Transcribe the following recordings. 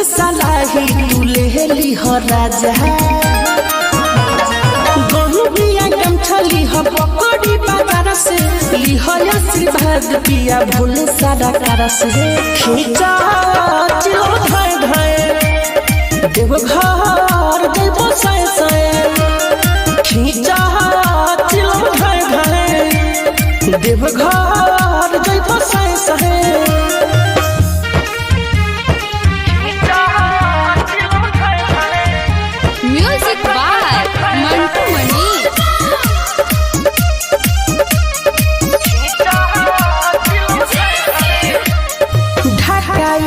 सलाही तू ले ली हो राजा गहुबिया गमछली हो पकड़ी बाजार से ली हो आशीर्वाद पिया भूल सारा कर से खींचा चिलो धाय धाय देव घर देव साए साए खींचा चिलो धाय धाय देव घर देव साए साए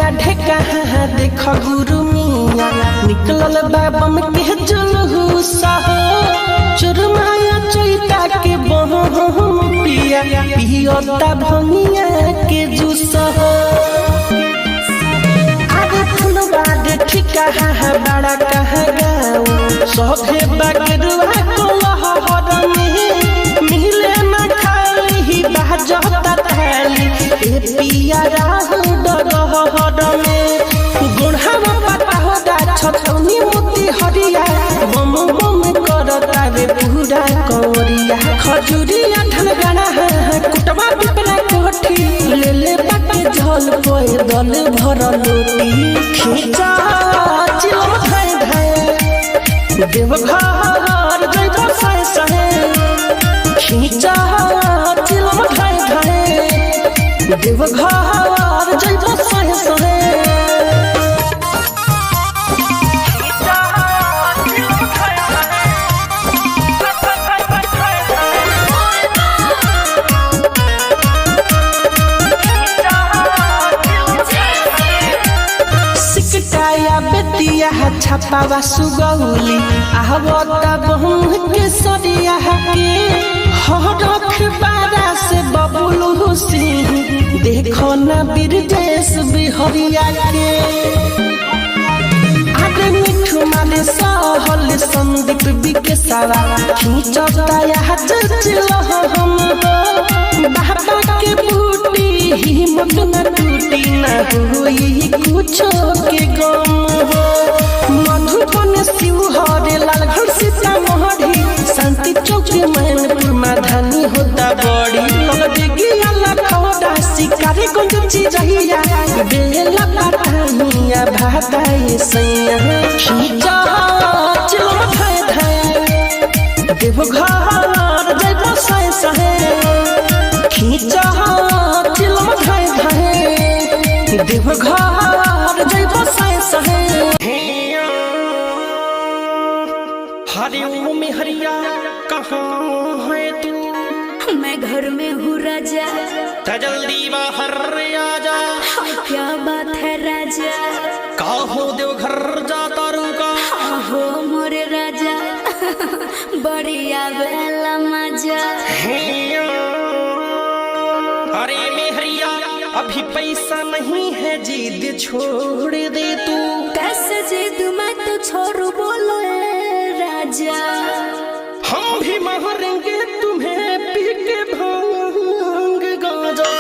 देख गुरु मिया निकलल बाबम के जुलूस हो चुरमाया चोइता के बहम पिया पियोता भंगिया के जूस हो आगे फुलवा देखी कहा बड़ा कहा गाँव सभे बगरुआ को लहर में मिले न खाली बाजता थाली ए पिया राहु डगहर में गुढ़ावा पता हो दा छतौनी मोती हरिया बम बम करता रे पूरा कौरिया खजूरिया ढलगना कुटवा पिपरा कोठी ले ले बाटे झल पोए दल भर लोटी खींचा चिलो धाय धाय देव घर जइबो साए साए खींचा चिलो धाय धाय देव घर जइबो साए साए छपावा सुगौली आहवता बहु के सरिया के हरख बारा से बबुलू सिंह देखो न बिरजेश बिहरिया के आगे मिठू माले सहल संदीप बिकेसावा खींचता या चल हम बाबा के बूटी हिम्मत न टूटी न हुई कुछो के गम हो मधुबन शिवहर लालगढ़ सीतामढ़ी शांति चौक मैनपुर माधानी होता बड़ी लगे खौड़ा शिकारी गंज चिरहिया बेला पटानिया भाताए सैया खींचा चिलो धाय धाय देव घर जइबो साए साए खींचा चिलो धाय धाय देव घर जइबो साए साए हरिओम में हरिया कहाँ है तू मैं घर में हूँ राजा जल्दी बाहर आ जा क्या बात है राजा काहो देव घर जाता रुका हो मोरे राजा बढ़िया बेला मजा अरे में हरिया अभी पैसा नहीं है जिद छोड़ दे तू कैसे जिद मैं तो छोड़ू बोलो राजा हम भी मारेंगे तुम्हें पी के भांग गांजा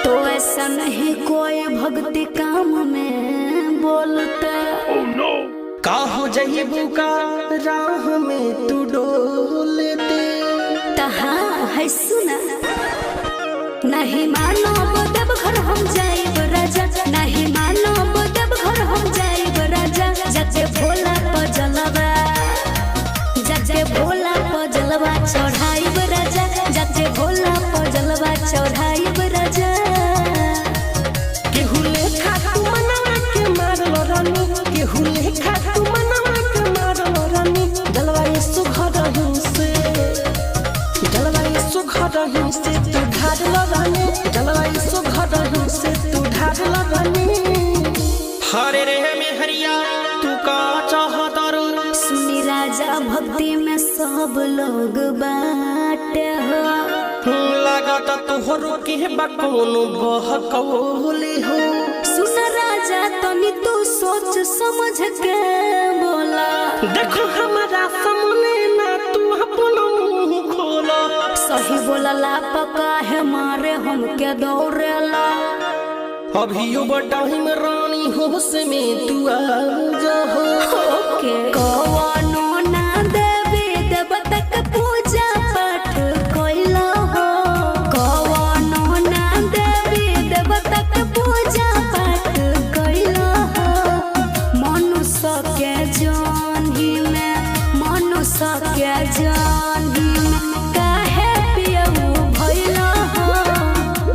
तो ऐसा नहीं कोई भक्ति काम में बोलता काहो जइबू का राह में तू डोलते तहा है सुना नहीं मानो देव घर हम जाइब राजा नहीं मानो देव घर हम जाइब राजा जते भोला पजलवा जते भोला पजलवा चढ़ाइब राजा जते भोला पजलवा चढ़ाइब राजा केहू लेखा तू मनवा के मारलो रानी केहू लेखा तू मनवा के मारलो रानी जलवा ये सुघरही से तू ढारलो रानी जलवा ये सुघरही से तू ढारलो रानी हरे रे में हरिया तू का चाहता रो सुनी राजा भक्ति में सब लोग बाटे हो लागत तोहरो के बकोनो बहकौली हो सुन राजा तनी तू सोच समझ के बोला देखो हमारा सामने ना तू अपना मुंह खोला सही बोला ला पका है मारे हमके दौड़ेला अभियो बटाही में रानी होश में तू आ जा हो कवनो ना देवी देवता के पूजा पाठ कइला हो कवनो ना देवी देवता के पूजा पाठ कइला हो मनुष्य के जानी में मनुष्य के जानी में काहे पियऊ भइला हो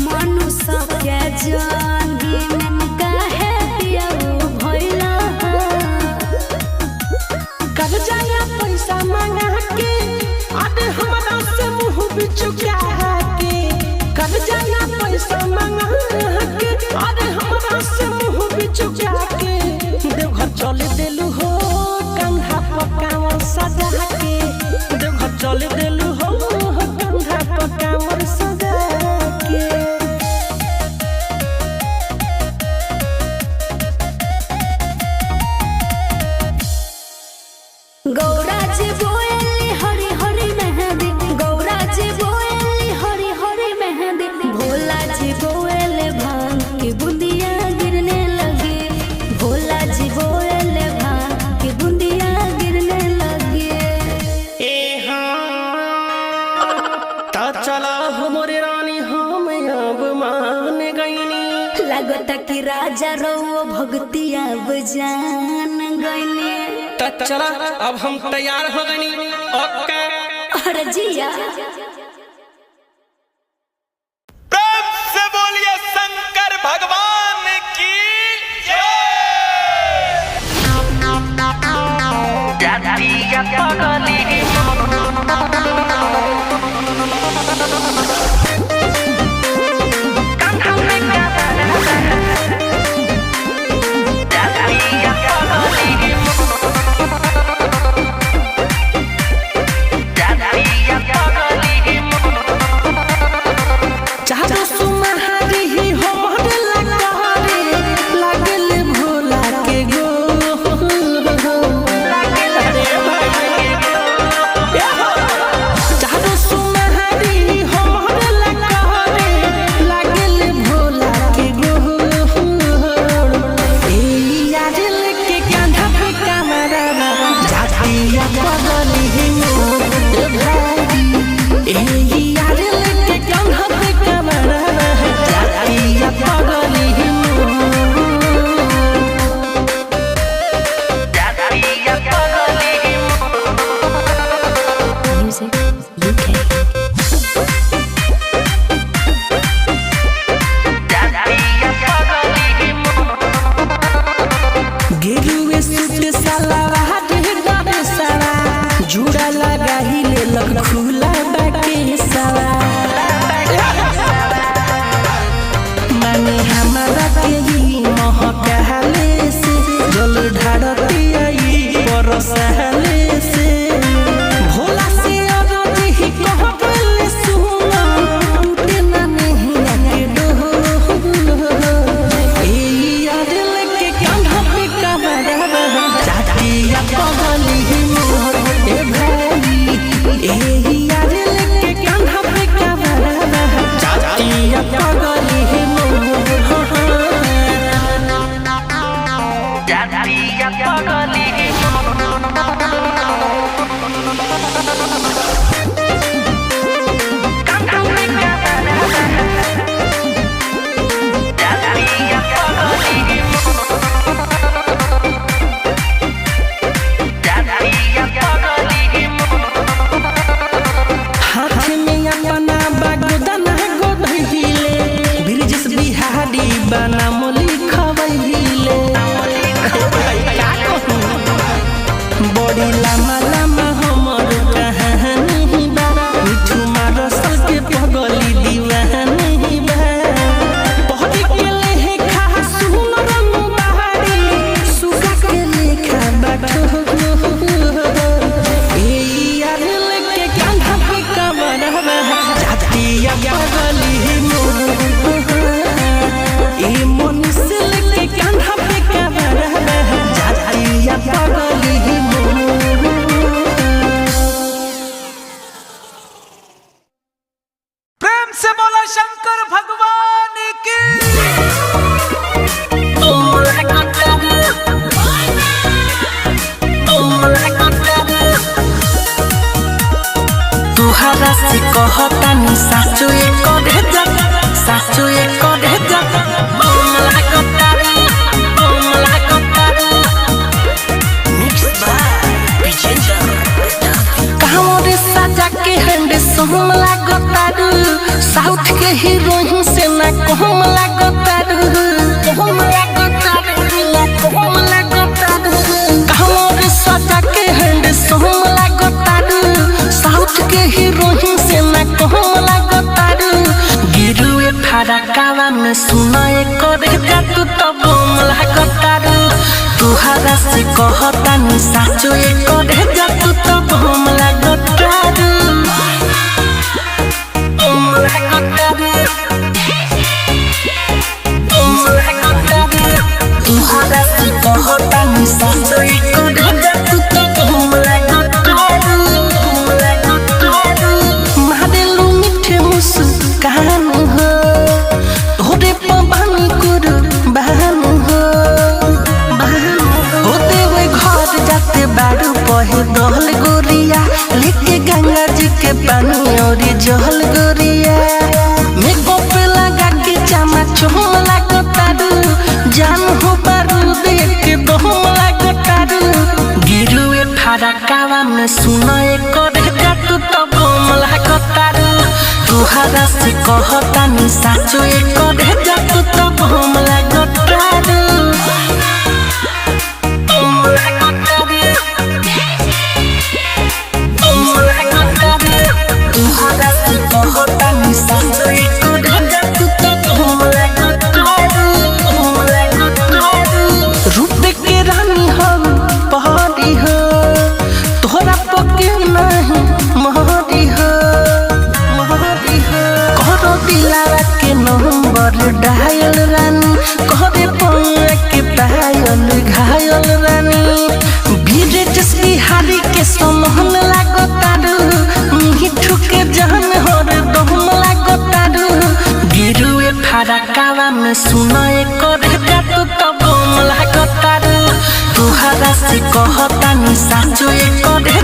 मनुष्य के जानी में काहे पियऊ भइला हो कर जाया पैसा मांगा के आदे हमरा से मुंह बिचुका के कर जाया पैसा मांगा के आदे हमरा से मुंह बिचुका के देवघर चले देलू हो कंधा पकावर सजा के देवघर चले देलू हो कंधा पकावर सजा के गौरा जी बोली हरी हरी मेहंदी गौरा जी बोली हरी हरी मेहंदी भोला जी बोले भांग की बूंदिया गिरने लगी भोला जी बोले भांग की बूंदिया गिरने लगी ए हाँ ता चला हमरे रानी हम अब मान गईनी लगता कि राजा रो भक्तिया बजान गईने चला अब हम तैयार हो गनी ओके अरे जिया प्रेम से बोलिए शंकर भगवान की चाहतो सुमहारी ही हमरे लगारे लागल भोला के गो चाहतो सुमहारी ही हमरे लगारे लागल भोला के गो ए यार लेके कांधा पे कमरा जातिया बगली ही मोर भाई ए यार लेके कांधा पे कमरा जातिया बगली ही Music UK गेरुए सूट सलवार डाले सारा जुड़ा लगा ही ले लग खुला बाके सारा माने हमारा के ही महकाले से जल ढाड़ती आई परसहले से भोला से अरज ही कहबले सुना टूटे ना नहीं के डोह ए यार लेके कांधा पे कमरा जातिया बगली ही मोर ए भाई ए यार लेके कांधा पे कमरा जातिया बगली ही मोर हाथ में अपना बागुदाना गोधहिले ब्रिजेश बिहारी बना मोली खवहिले बड़ी लम्बा लम्बा हमर कहानी बा मिठू मारसल के पगली दीवानी बा पहली के लेहे खा सुन रंग बहारी सुगा के लेखा बाठो ए यार लेके कांधा पे कमरा जातिया बगली ही मोर ए मनुष्य लेके कांधा पे कमरा जातिया बगली ही मोर प्रेम से बोला शंकर भगवान की तुहरा से कहतानी साचो करे जा साचो करे जा बम लागतारू मिक्स बाय विजेंद्र कांवरे सजा के हंडे सोम लागतारू साउथ के हीरोइन से ना कहम लागतारू कांवरे सजा के हंडे सोम लागतारू साउथ के हीरोइन से ना कहम लागतारू गिरुए फरकावा में सुनाए करे जा तू तो बम लागतारू तुहरा से कहतानी साचो करे जा तू तो बम लागतारू तुहरा से कहतानी साचो करे जा तू तो बम लागतारू मारेलू मीठे मुस्कान हो तोरे पबानी कुर बहन हो होते हुए घर जाते बारू पहे दहल गोरिया लेके गंगा जी के पानी और जहल गोरिया मेको पे लगा के जामा चोम लागतारू जान हो बारू देख के बहम लागतारू गिरुए फरकावा में सुनाए करे जा तू तो बम लागतारू तुहरा से कहतानी साचो करे जा तू तो बम लागतारू तुहरा से कहतानी साचो करे जा तू तो बम लागतारू रूप के रानी हो पहाड़ी हो तोहरा पके नहीं महरी हो करो दिलावा के नंबर डायल रानी करे पौआ के पायल घायल रानी बीरे जस बिहारी के समहन लागतारू मिठू के जहन हर दहम लागतारू गिरुए फरकावा में सुनाए करे जा तू तो बम लागतारू तुहरा से कहतानी साचो करे